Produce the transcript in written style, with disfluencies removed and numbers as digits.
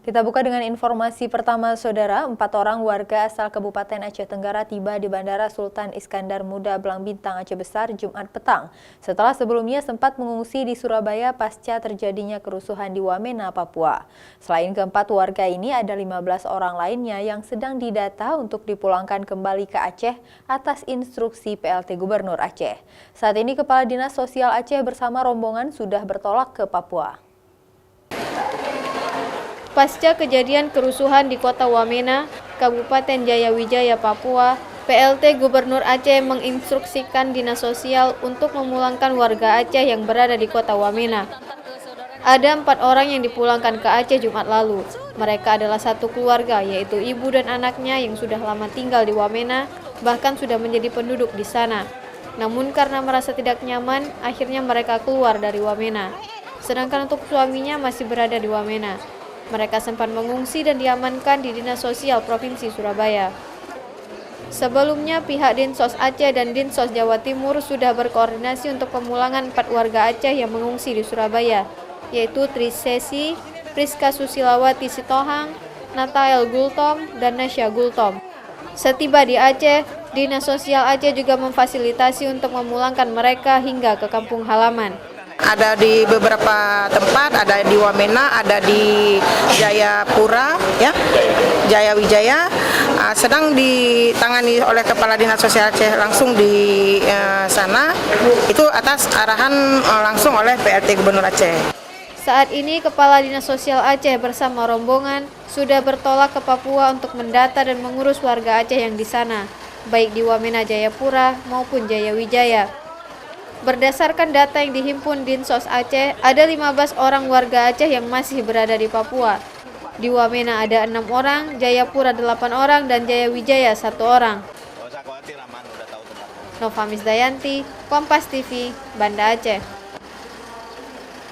Kita buka dengan informasi pertama, Saudara. 4 orang warga asal Kabupaten Aceh Tenggara tiba di Bandara Sultan Iskandar Muda Belang Bintang, Aceh Besar, Jumat petang. Setelah sebelumnya sempat mengungsi di Surabaya pasca terjadinya kerusuhan di Wamena, Papua. Selain keempat warga ini, ada 15 orang lainnya yang sedang didata untuk dipulangkan kembali ke Aceh atas instruksi PLT Gubernur Aceh. Saat ini Kepala Dinas Sosial Aceh bersama rombongan sudah bertolak ke Papua. Pasca kejadian kerusuhan di kota Wamena, Kabupaten Jayawijaya, Papua, PLT Gubernur Aceh menginstruksikan Dinas Sosial untuk memulangkan warga Aceh yang berada di kota Wamena. Ada 4 orang yang dipulangkan ke Aceh Jumat lalu. Mereka adalah satu keluarga, yaitu ibu dan anaknya yang sudah lama tinggal di Wamena, bahkan sudah menjadi penduduk di sana. Namun karena merasa tidak nyaman, akhirnya mereka keluar dari Wamena. Sedangkan untuk suaminya masih berada di Wamena. Mereka sempat mengungsi dan diamankan di Dinas Sosial Provinsi Surabaya. Sebelumnya, pihak Dinsos Aceh dan Dinsos Jawa Timur sudah berkoordinasi untuk pemulangan 4 warga Aceh yang mengungsi di Surabaya, yaitu Trisesi, Priska Susilawati Sitohang, Natael Gultom, dan Nasya Gultom. Setiba di Aceh, Dinas Sosial Aceh juga memfasilitasi untuk memulangkan mereka hingga ke kampung halaman. Ada di beberapa tempat, ada di Wamena, ada di Jayapura, ya, Jayawijaya, sedang ditangani oleh Kepala Dinas Sosial Aceh langsung di sana, itu atas arahan langsung oleh PLT Gubernur Aceh. Saat ini Kepala Dinas Sosial Aceh bersama rombongan sudah bertolak ke Papua untuk mendata dan mengurus warga Aceh yang di sana, baik di Wamena Jayapura maupun Jayawijaya. Berdasarkan data yang dihimpun Dinsos Aceh, ada 15 orang warga Aceh yang masih berada di Papua. Di Wamena ada 6 orang, Jayapura 8 orang, dan Jayawijaya 1 orang. Nova Misdayanti, Kompas TV, Banda Aceh.